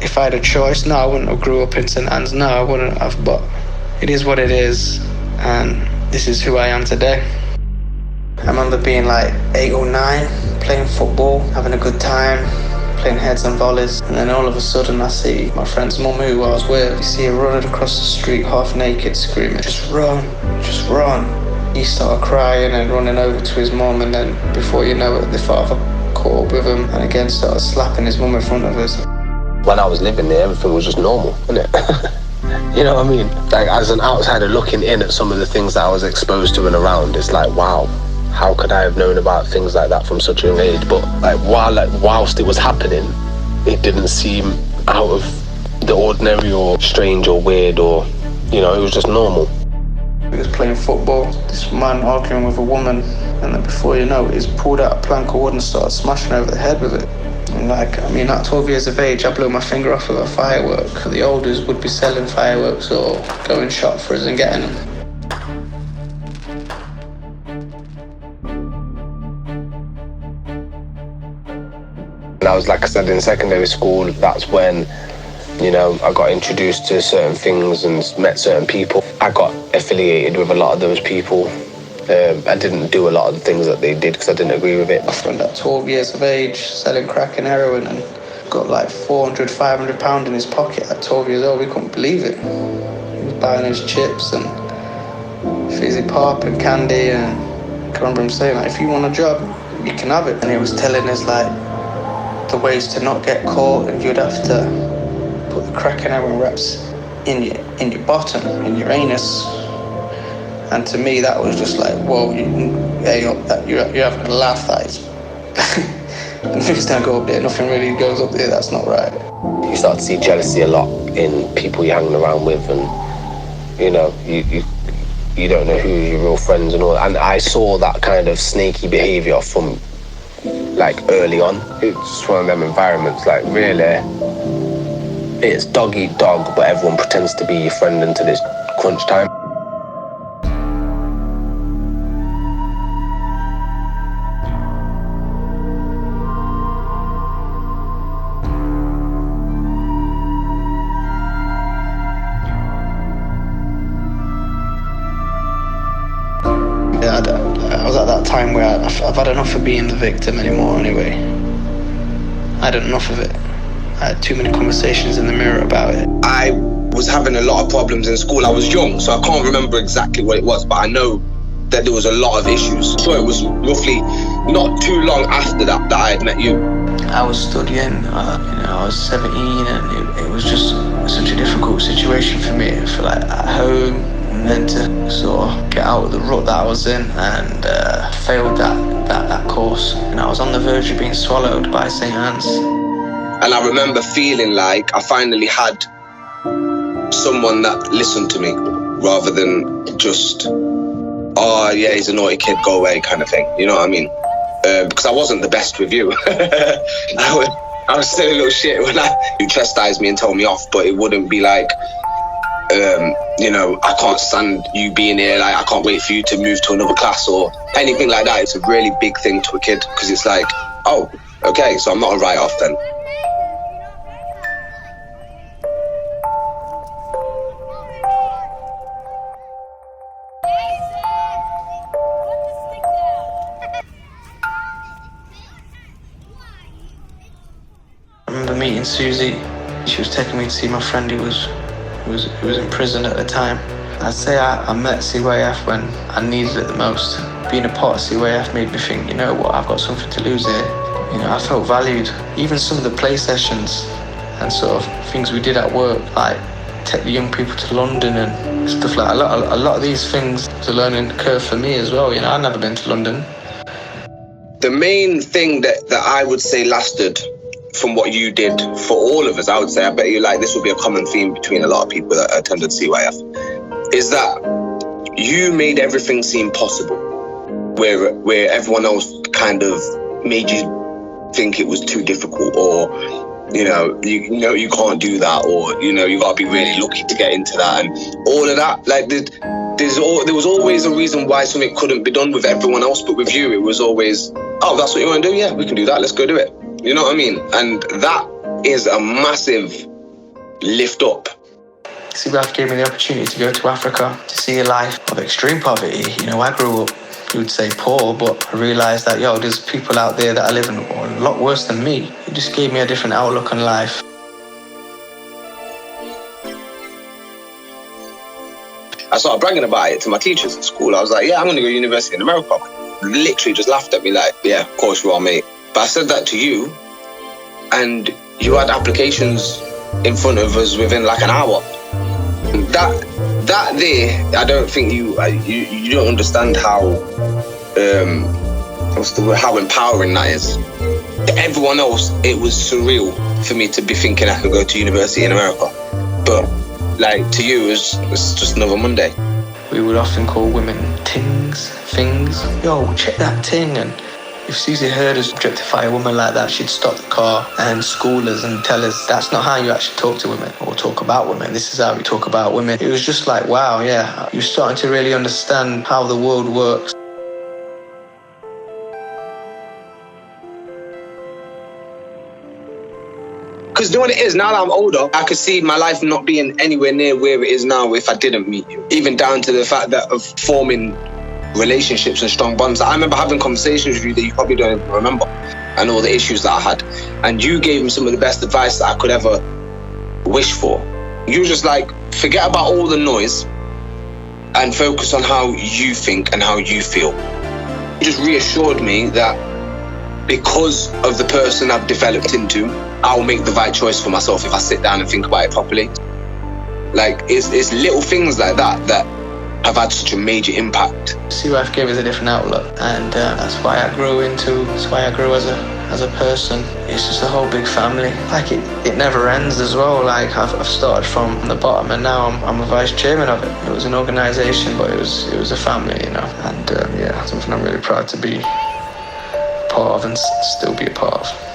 If I had a choice, no, I wouldn't have grew up in St Anne's. No, I wouldn't have. But it is what it is, and this is who I am today. I remember being like 8 or 9, playing football, having a good time, playing heads and volleys, and then all of a sudden I see my friend's mum who I was with. You see her running across the street half naked, screaming, just run, just run. He started crying and running over to his mum, and then before you know it, the father caught up with him and again started slapping his mum in front of us. When I was living there, everything was just normal, wasn't it? You know what I mean? Like, as an outsider looking in at some of the things that I was exposed to and around, it's like, wow, how could I have known about things like that from such a young age? But whilst it was happening, it didn't seem out of the ordinary or strange or weird or, you know, it was just normal. He was playing football, this man arguing with a woman, and then before you know it, he's pulled out a plank of wood and started smashing over the head with it. And at 12 years of age, I blew my finger off with a firework. The olders would be selling fireworks or going shop for us and getting them. And I was, like I said, in secondary school, that's when, you know, I got introduced to certain things and met certain people. I got affiliated with a lot of those people. I didn't do a lot of the things that they did because I didn't agree with it. My friend at 12 years of age, selling crack and heroin, and got like £400, £500 in his pocket at 12 years old. We couldn't believe it. He was buying his chips and fizzy pop and candy, and I remember him saying, like, if you want a job, you can have it. And he was telling us, like, the ways to not get caught, and you'd have to put the crack and heroin wraps in your bottom, in your anus. And to me, that was just like, whoa, you're having a laugh. That is, things don't go up there. Nothing really goes up there. That's not right. You start to see jealousy a lot in people you're hanging around with, and you know, you don't know who your real friends and all that. And I saw that kind of snaky behaviour from like early on. It's just one of them environments. Like, really, it's dog eat dog, but everyone pretends to be your friend until it's crunch time. I was at that time where I've had enough of being the victim anymore anyway. I had enough of it. I had too many conversations in the mirror about it. I was having a lot of problems in school. I was young, so I can't remember exactly what it was, but I know that there was a lot of issues. So it was roughly not too long after that I had met you. I was studying, I was 17, and it was just such a difficult situation for me. I feel like at home, and then to sort of get out of the rut that I was in, and failed that course. And I was on the verge of being swallowed by St Anne's. And I remember feeling like I finally had someone that listened to me, rather than just, oh yeah, he's a naughty kid, go away kind of thing. You know what I mean? Because I wasn't the best with you. I was still a little shit when you chastised me and told me off, but it wouldn't be like, you know, I can't stand you being here, like I can't wait for you to move to another class or anything like that. It's a really big thing to a kid, because it's like, oh, okay, so I'm not a write-off then. I remember meeting Susie. She was taking me to see my friend who was in prison at the time. I'd say I met CYF when I needed it the most. Being a part of CYF made me think, you know what, I've got something to lose here. You know, I felt valued. Even some of the play sessions and sort of things we did at work, like take the young people to London and stuff like that. A lot of these things was a learning curve for me as well. You know, I'd never been to London. The main thing that I would say lasted from what you did for all of us, I would say, I bet you like this would be a common theme between a lot of people that attended CYF, is that you made everything seem possible, where everyone else kind of made you think it was too difficult, or you know you can't do that, or you know you got to be really lucky to get into that, and all of that. Like there was always a reason why something couldn't be done with everyone else, but with you it was always, oh, that's what you want to do, yeah, we can do that, let's go do it. You know what I mean? And that is a massive lift up. CYF gave me the opportunity to go to Africa to see a life of extreme poverty. You know, I grew up, you would say poor, but I realised that, there's people out there that are living a lot worse than me. It just gave me a different outlook on life. I started bragging about it to my teachers at school. I was like, yeah, I'm going to go to university in America. Literally just laughed at me like, yeah, of course you are, mate. But I said that to you, and you had applications in front of us within like an hour. That there, I don't think you don't understand how how empowering that is. To everyone else, it was surreal for me to be thinking I could go to university in America, but like to you, it's just another Monday. We would often call women things. Yo, check that thing. And if Susie heard us objectify a woman like that, she'd stop the car and school us and tell us that's not how you actually talk to women or talk about women. This is how we talk about women. It was just like, wow, yeah, you're starting to really understand how the world works. Because you know what it is, now that I'm older, I could see my life not being anywhere near where it is now if I didn't meet you. Even down to the fact that of forming relationships and strong bonds. I remember having conversations with you that you probably don't even remember, and all the issues that I had. And you gave me some of the best advice that I could ever wish for. You were just like, forget about all the noise and focus on how you think and how you feel. You just reassured me that because of the person I've developed into, I'll make the right choice for myself if I sit down and think about it properly. Like, it's little things like that have had such a major impact. CYF gave us a different outlook, and that's why I grew as a person. It's just a whole big family. Like, it never ends as well. Like, I've started from the bottom, and now I'm a vice chairman of it. It was an organisation, but it was a family, you know. And yeah, something I'm really proud to be part of and still be a part of.